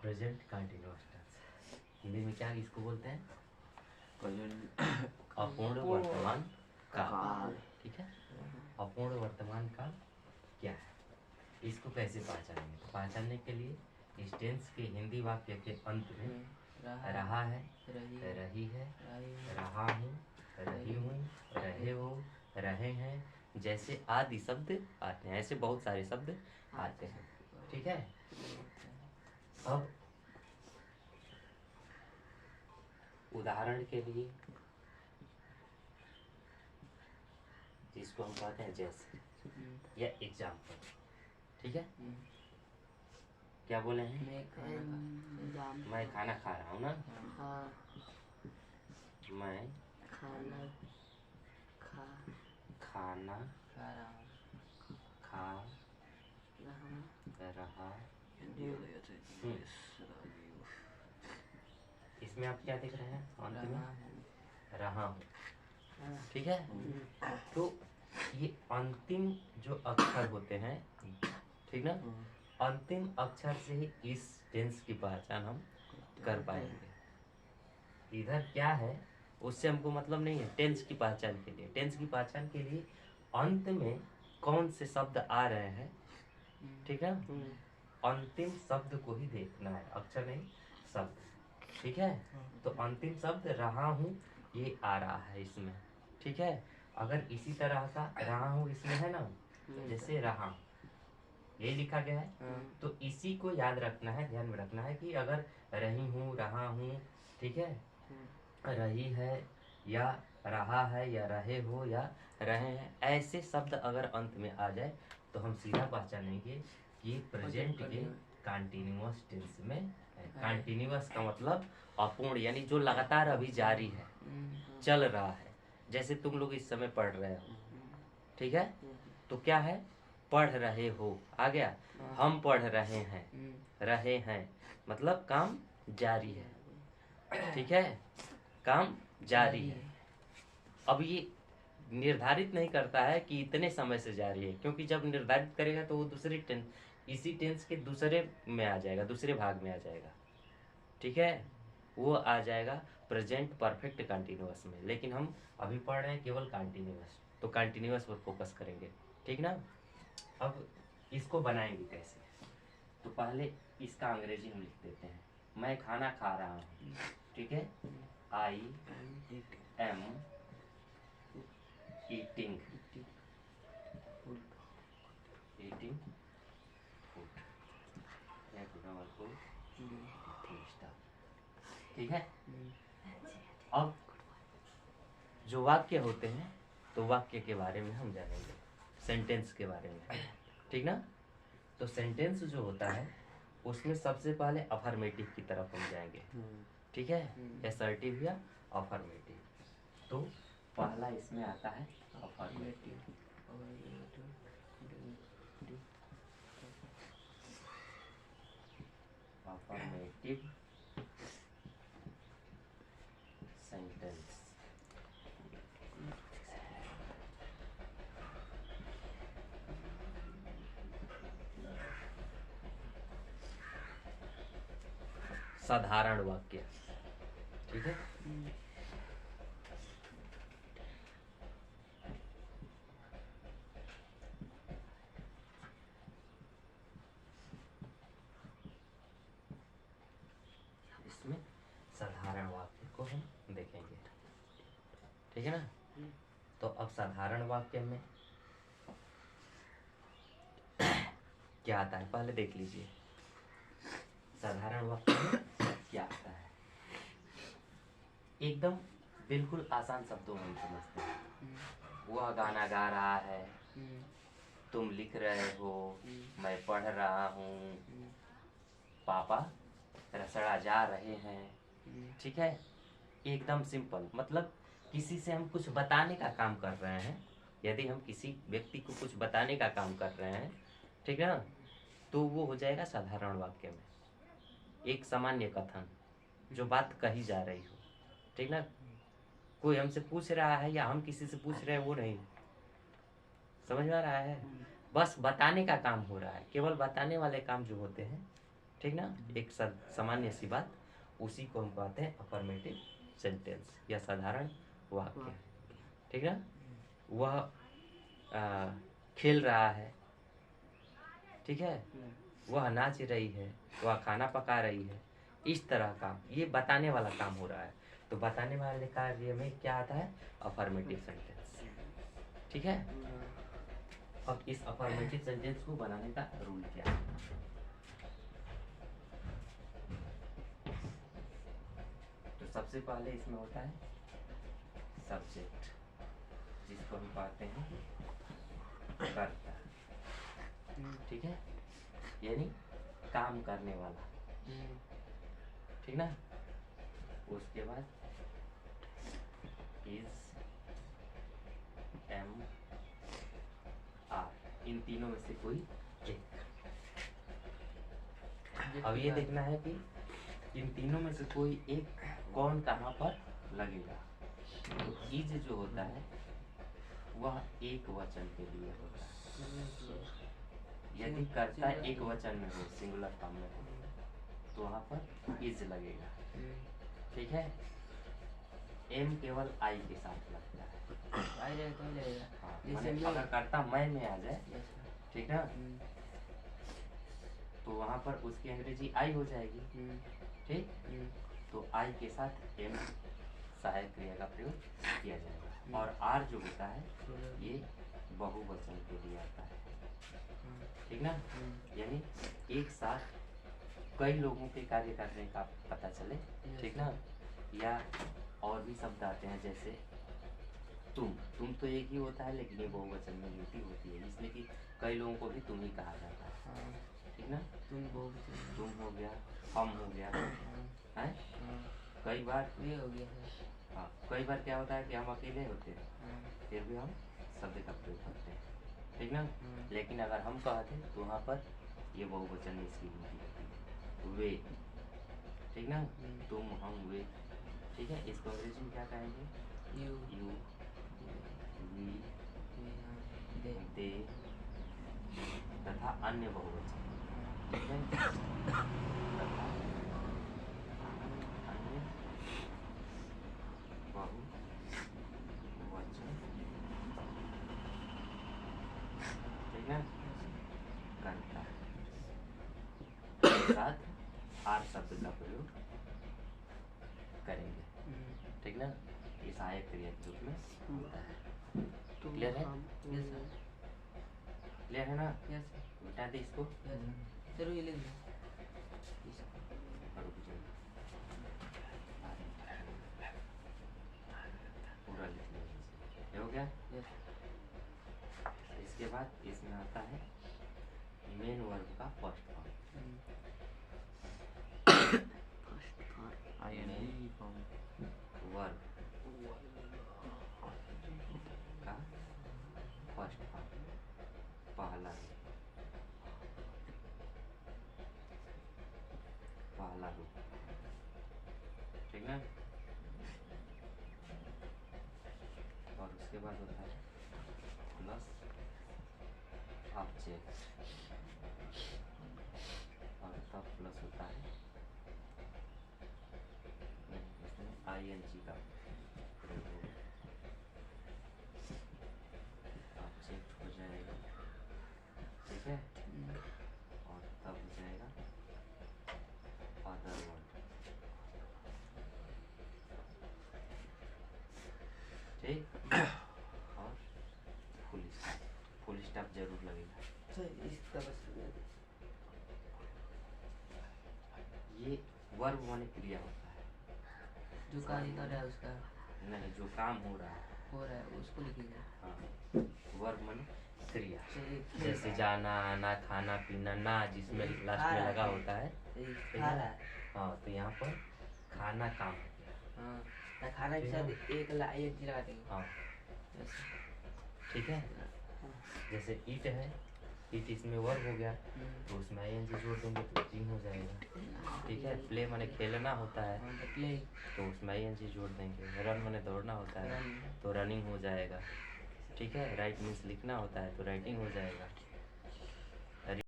Present continuous tense Hindi में क्या इसको बोलते हैं? अपूर्ण वर्तमान काल। ठीक है, अपूर्ण वर्तमान काल क्या है, इसको कैसे पहचानेंगे? तो पहचानने के लिए इस टेंस के हिंदी वाक्य के अंत में रहा है, रही है, रहा हूँ, रही हूँ, रहे हो, रहे हैं जैसे आदि शब्द आते हैं। ऐसे बहुत सारे शब्द आते हैं। ठीक है, अब उदाहरण के लिए जिसको हम कहते हैं जैसे, या एग्जाम्पल। ठीक है, क्या बोले हैं? मैं खाना खा रहा हूँ ना। मैं खाना खा रहा हूँ। इसमें आप क्या देख रहे हैं? अंत में रहा हूँ। ठीक है, तो ये अंतिम जो अक्षर होते हैं, ठीक ना, अंतिम अक्षर से ही इस टेंस की पहचान हम कर पाएंगे। इधर क्या है उससे हमको मतलब नहीं है। टेंस की पहचान के लिए, टेंस की पहचान के लिए अंत में कौन से शब्द आ रहे हैं, ठीक है, अंतिम शब्द को ही देखना है, अक्षर नहीं शब्द। ठीक है, तो अंतिम शब्द रहा हूँ ये आ रहा है इसमें। ठीक है, अगर इसी तरह का रहा हूँ इसमें है ना, जैसे रहा ये लिखा गया है, तो इसी को याद रखना है, ध्यान में रखना है कि अगर रही हूँ, रहा हूँ, ठीक है, रही है या रहा है या रहे हो या रहे हैं, ऐसे शब्द अगर अंत में आ जाए तो हम सीधा पहचानेंगे कि प्रेजेंट के कंटिन्यूअस टेंस में है। कंटिन्यूअस का मतलब अपूर्ण, यानी जो लगातार अभी जारी है, चल रहा है। जैसे तुम लोग इस समय पढ़ रहे हो, ठीक है, तो क्या है? पढ़ रहे हो आ गया, हम पढ़ रहे हैं मतलब काम जारी है। ठीक है, काम जारी है। अब ये निर्धारित नहीं करता है कि इतने समय से जारी है, क्योंकि जब निर्धारित करेगा तो वो दूसरे टेंस, इसी टेंस के दूसरे में आ जाएगा, दूसरे भाग में आ जाएगा। ठीक है, वो आ जाएगा प्रेजेंट परफेक्ट कंटिन्यूअस में। लेकिन हम अभी पढ़ रहे हैं केवल कंटिन्यूअस, तो कंटिन्यूअस पर फोकस करेंगे। ठीक ना, अब इसको बनाएंगे कैसे? तो पहले इसका अंग्रेजी हम लिख देते हैं। मैं खाना खा रहा हूँ। ठीक है, आई एम ईटिंग फूड। ठीक है, अब जो वाक्य होते हैं तो वाक्य के बारे में हम जानेंगे, सेंटेंस के बारे में। ठीक ना, तो सेंटेंस जो होता है उसमें सबसे पहले अफर्मेटिव की तरफ हम जाएंगे। ठीक है, असर्टिव या अफर्मेटिव। तो पहला इसमें आता है अफर्मेटिव। Affirmative sentence. साधारण वाक्य। ठीक है, इसमें साधारण वाक्य को हम देखेंगे। ठीक है ना, तो अब साधारण वाक्य में क्या आता है पहले देख लीजिए। साधारण वाक्य में क्या आता है, एकदम बिल्कुल आसान शब्दों में समझते हैं। वह गाना गा रहा है, तुम लिख रहे हो, मैं पढ़ रहा हूँ, पापा रसड़ा जा रहे हैं। ठीक है, एकदम सिंपल, मतलब किसी से हम कुछ बताने का काम कर रहे हैं। यदि हम किसी व्यक्ति को कुछ बताने का काम कर रहे हैं, ठीक है ना, तो वो हो जाएगा साधारण वाक्य में एक सामान्य कथन, जो बात कही जा रही हो। ठीक ना, कोई हमसे पूछ रहा है या हम किसी से पूछ रहे हैं, वो नहीं, समझ में आ रहा है? बस बताने का काम हो रहा है। केवल बताने वाले काम जो होते हैं ठीक ना, एक सामान्य सी बात, उसी को हम कहते हैं अफर्मेटिव सेंटेंस या साधारण वाक्य। ठीक ना, वह खेल रहा है, ठीक है, वह नाच रही है, वह खाना पका रही है, इस तरह का ये बताने वाला काम हो रहा है। तो बताने वाले कार्य में क्या आता है? Affirmative sentence. ठीक है, अब इस अफर्मेटिव सेंटेंस को बनाने का रूल क्या है? तो सबसे पहले इसमें होता है सब्जेक्ट, जिसको हम कहते हैं कर्ता। ठीक है, यानी काम करने वाला। ठीक ना, उसके बाद इज, एम, आर, इन तीनों में से कोई एक। अब ये देखना है कि इन तीनों में से कोई एक कौन कहाँ पर लगेगा। तो इज जो होता है वह एक वचन के लिए होता है। यदि कर्ता एक वचन में हो, सिंगुलर फॉर्म में हो, तो वहाँ पर इज लगेगा। ठीक है, एम केवल आई के साथ लगता है। माने अगर कर्ता मैं में आ जाए, ठीक ना, तो वहाँ पर उसकी अंग्रेजी आई हो जाएगी। ठीक, तो आई के साथ एम सहायक क्रिया का प्रयोग किया जाएगा। और आर जो होता है ये बहुवचन के लिए आता है। ठीक ना, यानी एक साथ कई लोगों के कार्य करने का पता चले। ठीक ना, या और भी शब्द आते हैं जैसे तुम तो एक ही होता है, लेकिन ये बहुवचन में गिनती होती है, इसलिए कि कई लोगों को भी तुम ही कहा जाता है। ठीक ना, तुम हो गया, हम हो गया, है कई बार ये हो गया। हाँ, कई बार क्या होता है कि हम अकेले होते हैं, फिर भी हम शब्द का प्रयोग करते हैं। ठीक ना, लेकिन अगर हम कहते हैं तो वहाँ पर ये बहुवचन में इसकी गिनती होती है। वे, ठीक ना, तुम, हम, वे। ठीक है, इसको अंग्रेजी में क्या कहेंगे? यू, वी, दे तथा अन्य बहुवचन। ठीक है, तथा अन्य बहुवचन। ठीक ना, करता है साथ आर शब्द का प्रयोग करेंगे। ठीक ना, ये सहायक क्रिया के रूप में होता है। क्लियर है? क्लियर है ना? बता दे इसको। चलो ये ले लो। पूरा लिख लीजिए। हो गया? इसके बाद इसमें आता है मेन वर्ब का फर्स्ट फॉर्म। वर्ब का फर्स्ट फॉर्म, पहला रूप। ठीक है, और उसके बाद होता है प्लस ऑब्जेक्ट, और तब प्लस होता है इसमें आईएनजी का प्रयोग होगा। ऑब्जेक्ट हो जाएगा, ठीक है, और तब हो जाएगा अदर वर्ड। ठीक, और फुल स्टॉप जरूर लगेगा। इस तरह से ये वर्ब माने क्रिया होता है, जो कार्य कर रहा है उसका नहीं, जो काम हो रहा है उसको लिखिएगा। हाँ, वर्ब माने क्रिया, जैसे जाना, आना, खाना, पीना, ना जिसमें लास्ट में लगा होता है। हाँ, तो यहाँ पर खाना काम हो गया। हाँ, खाना के साथ एक लगा देंगे। हाँ, ठीक है, जैसे ईट है, ईट इसमें वर्ब हो गया, तो उसमें आईएनजी जोड़ देंगे तो जिम हो जाएगा। ठीक है, प्ले माने खेलना होता है, तो उसमें आईएनजी जोड़ देंगे। रन माने दौड़ना होता है, तो रनिंग हो जाएगा। ठीक है, राइट मीन्स लिखना होता है, तो राइटिंग हो जाएगा।